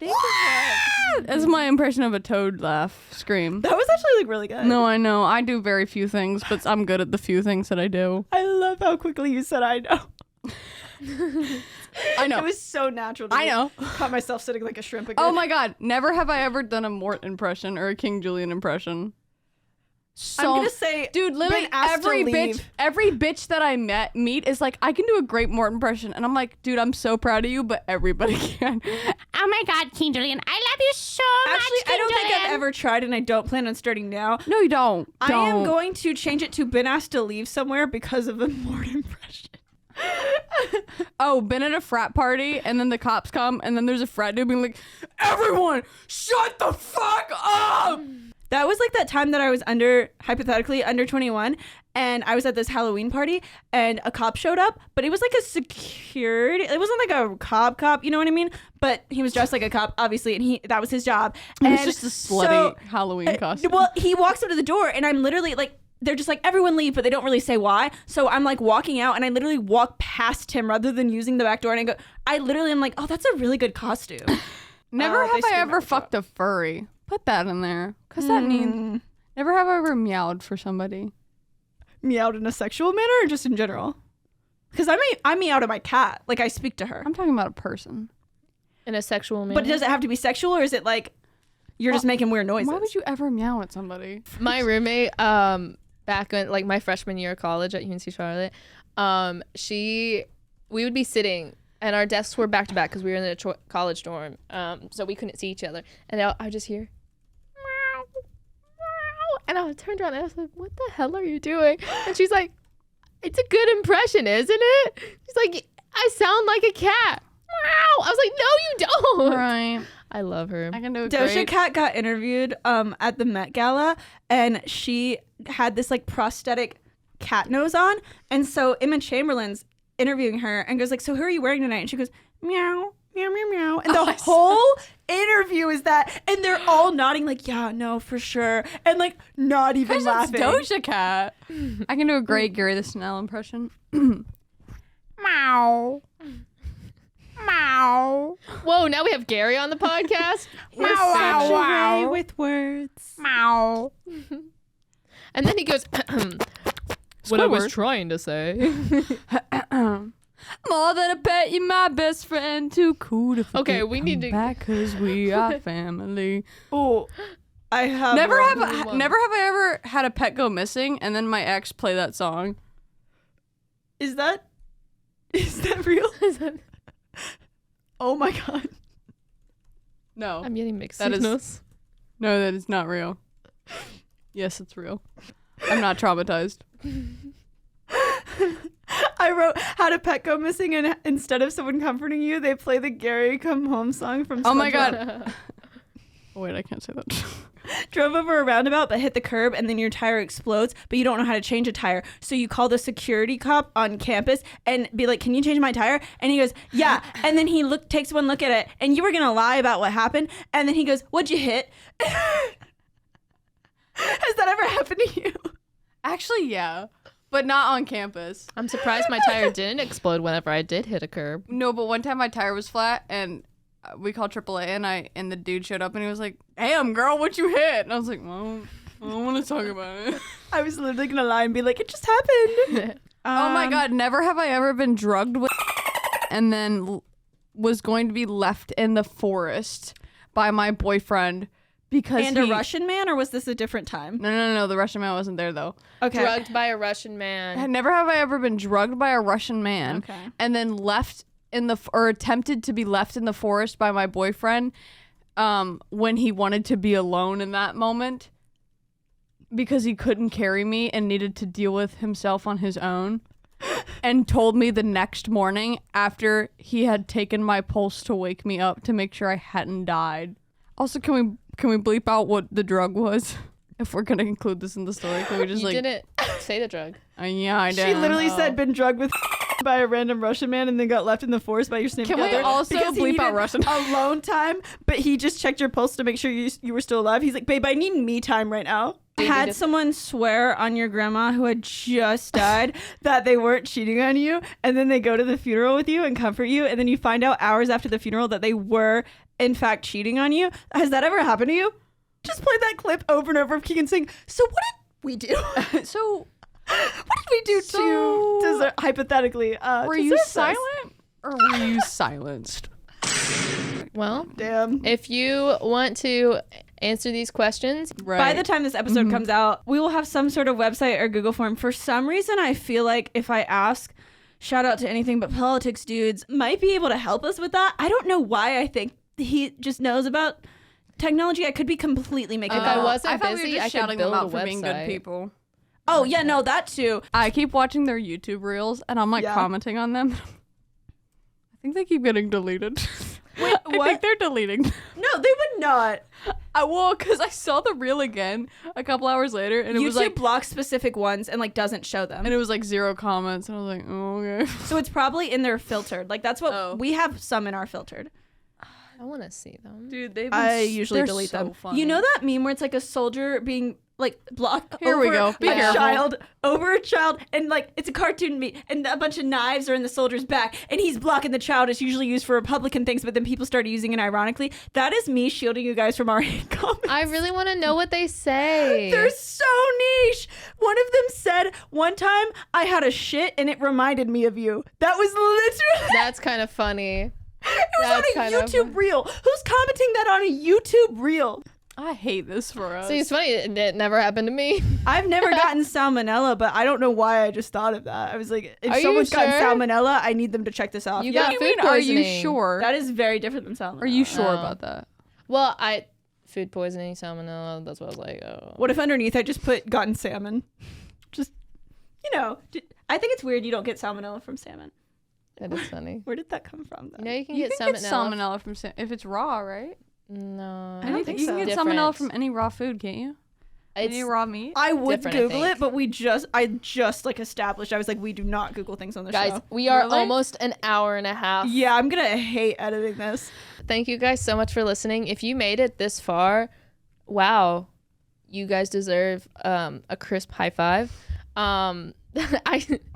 That's my impression of a toad laugh scream. That was actually like really good. No, I know. I do very few things, but I'm good at the few things that I do. I love how quickly you said I know. I know. It was so natural to I me. know. Caught myself sitting like a shrimp again. Oh my god. Never have I ever done a Mort impression or a King Julian impression. I'm gonna say, dude, literally been asked to every bitch that I meet is like, I can do a great Mort impression, and I'm like, dude, I'm so proud of you, but everybody can. Oh my God, King Julian, I love you so much. Actually, I don't think I've Julian. ever tried, and I don't plan on starting now. No, you don't. I am going to change it to been asked to leave somewhere because of the Mort impression. Oh, been at a frat party, and then the cops come, and then there's a frat dude being like, everyone, shut the fuck up! That was like that time that I was hypothetically under 21, and I was at this Halloween party, and a cop showed up, but it was like a security. It wasn't like a cop, you know what I mean? But he was dressed like a cop, obviously, and that was his job. It And was just a slutty Halloween costume. Well, he walks up to the door, and I'm literally like, they're just like, everyone leave, but they don't really say why. So I'm like walking out, and I literally walk past him rather than using the back door, and I literally am like, oh, that's a really good costume. Never they have I scream ever at the fucked a furry. Put that in there. Because that means... Never have I ever meowed for somebody. Meowed in a sexual manner or just in general? Because I meow to my cat. Like, I speak to her. I'm talking about a person. In a sexual manner. But does it have to be sexual, or is it like you're just making weird noises? Why would you ever meow at somebody? My roommate, back in like my freshman year of college at UNC Charlotte, we would be sitting and our desks were back to back because we were in the college dorm, so we couldn't see each other. And I would just hear, meow, meow, and I turned around and I was like, "What the hell are you doing?" And she's like, "It's a good impression, isn't it?" She's like, "I sound like a cat." Meow. I was like, "No, you don't." Right. I love her. I can do a Doja great... Cat got interviewed at the Met Gala, and she had this like prosthetic cat nose on, and so Emma Chamberlain's interviewing her and goes like, "So who are you wearing tonight?" And she goes, "Meow, meow, meow, meow." And the whole interview is that, and they're all nodding like, "Yeah, no, for sure," and like not even laughing. It's Doja Cat. I can do a great Gary the Snell impression. Meow. Meow. Whoa, now we have Gary on the podcast. We're Wow, such a wow. way with words. Meow. And then he goes, what I was Squidward. trying to say. More than a pet, you're my best friend. Too cool to forget. Okay, we need to- back because we are family. Oh, I have Never one. have I ever had a pet go missing and then my ex play that song. Is that real? Oh my god. No, I'm getting mixed That is- signals. no, that is not real. Yes, it's real. I'm not traumatized. I wrote "How to Pet Go Missing," and instead of someone comforting you, they play the "Gary Come Home" song from SpongeBob. Oh my god. Oh, wait, I can't say that. Drove over a roundabout but hit the curb, and then your tire explodes, but you don't know how to change a tire. So you call the security cop on campus and be like, "Can you change my tire?" And he goes, "Yeah." And then he takes one look at it, and you were gonna lie about what happened, and then he goes, "What'd you hit?" Has that ever happened to you? Actually, yeah, but not on campus. I'm surprised my tire didn't explode whenever I did hit a curb. No, but one time my tire was flat and we called AAA and the dude showed up and he was like, "Damn, girl, what you hit?" And I was like, "Well, I don't want to talk about it." I was literally gonna lie and be like, "It just happened." Oh my god, never have I ever been drugged with and then was going to be left in the forest by my boyfriend because And a Russian man, or was this a different time? No, the Russian man wasn't there though. Okay. Drugged by a Russian man. Never have I ever been drugged by a Russian man Okay. and then left or attempted to be left in the forest by my boyfriend when he wanted to be alone in that moment because he couldn't carry me and needed to deal with himself on his own, and told me the next morning after he had taken my pulse to wake me up to make sure I hadn't died. Also, can we bleep out what the drug was? If we're gonna include this in the story, can we just You didn't say the drug. Yeah, I did. She literally said been drugged with by a random Russian man and then got left in the forest by your significant Can we other also because he bleep out needed Russian? alone time, but he just checked your pulse to make sure you were still alive. He's like, babe, I need me time right now. Had someone swear on your grandma who had just died that they weren't cheating on you, and then they go to the funeral with you and comfort you, and then you find out hours after the funeral that they were in fact cheating on you. Has that ever happened to you? Just play that clip over and over of Keegan saying, so what did we do? So what did we do to deserve, hypothetically? were you silent or were you silenced? Well, Damn. if you want to answer these questions, By the time this episode comes out, we will have some sort of website or Google form. For some reason, I feel like if I ask, shout out to anything but politics dudes, might be able to help us with that. I don't know why I think he just knows about technology. I could be completely making If that I up. wasn't I thought we busy, were I just could shouting build them a out for being good website. people. Oh, yeah, no, that too. I keep watching their YouTube reels and I'm like Yeah. commenting on them. I think they keep getting deleted. Wait, I what? think they're deleting them. No, they would not. Because I saw the reel again a couple hours later and it YouTube was like, blocks specific ones and like doesn't show them. and it was like 0 comments and I was like, oh, okay. So it's probably in their filtered. Like that's what Oh. we have some in our filtered. I want to see them. Dude, they've I usually they're delete so them. funny. You know that meme where it's like a soldier being like blocked Here over we go. Be a careful. child, over a child, and like it's a cartoon meme, and a bunch of knives are in the soldier's back, and he's blocking the child. It's usually used for Republican things, but then people started using it ironically. That is me shielding you guys from our hate comments. I really want to know what they say. They're so niche. One of them said, one time I had a shit and it reminded me of you. That was literally... That's kind of funny. It was That's on a kind of- YouTube reel. Who's commenting that on a YouTube reel? I hate this for us. See, it's funny. It never happened to me. I've never gotten salmonella, but I don't know why I just thought of that. I was like, if Are you someone's gotten sure? salmonella, I need them to check this off. You Yeah, got you food mean, are you poisoning. sure? that is very different than salmonella. Are you sure Oh. about that? Well, food poisoning, salmonella. That's what I was like. Oh. What if underneath I just put gotten salmon? Just, I think it's weird you don't get salmonella from salmon. That is funny. Where did that come from, then? You know you can You get can salmonella. get salmonella from if it's raw, right? No, I don't think you so. can get Different. salmonella from any raw food, can't you? Any It's raw meat? I would different, I Google think. it, but I just like established. I was like, we do not Google things on the guys. show. We are Really? almost an hour and a half. Yeah, I'm gonna hate editing this. Thank you guys so much for listening. If you made it this far, wow, you guys deserve a crisp high five. I'm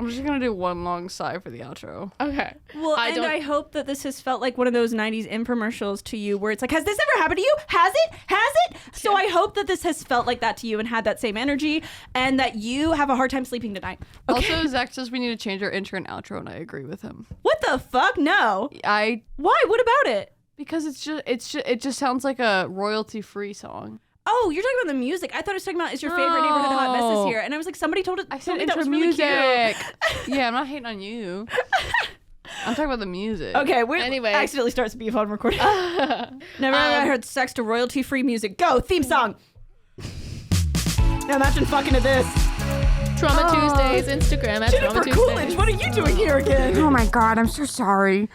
just gonna do one long sigh for the outro. Okay. Well, I and don't- I hope that this has felt like one of those 90s infomercials to you where it's like, has this ever happened to you? Has it? Has it? So I hope that this has felt like that to you and had that same energy and that you have a hard time sleeping tonight. Okay. Also, Zach says we need to change our intro and outro, and I agree with him. What the fuck? No. Why? What about it? Because it just sounds like a royalty free song. Oh, you're talking about the music. I thought it was talking about is your favorite neighborhood hot messes No. here. And I was like, somebody told I me said that intro was really music. cute. Yeah, I'm not hating on you. I'm talking about the music. Okay, we Anyway. accidentally starts beef on recording. Never have I heard sex to royalty free music. Go, theme song. Now imagine fucking to this. Trauma Tuesdays, Instagram at Trauma Jennifer Tuesdays. Coolidge, what are you doing here again? Oh my god, I'm so sorry.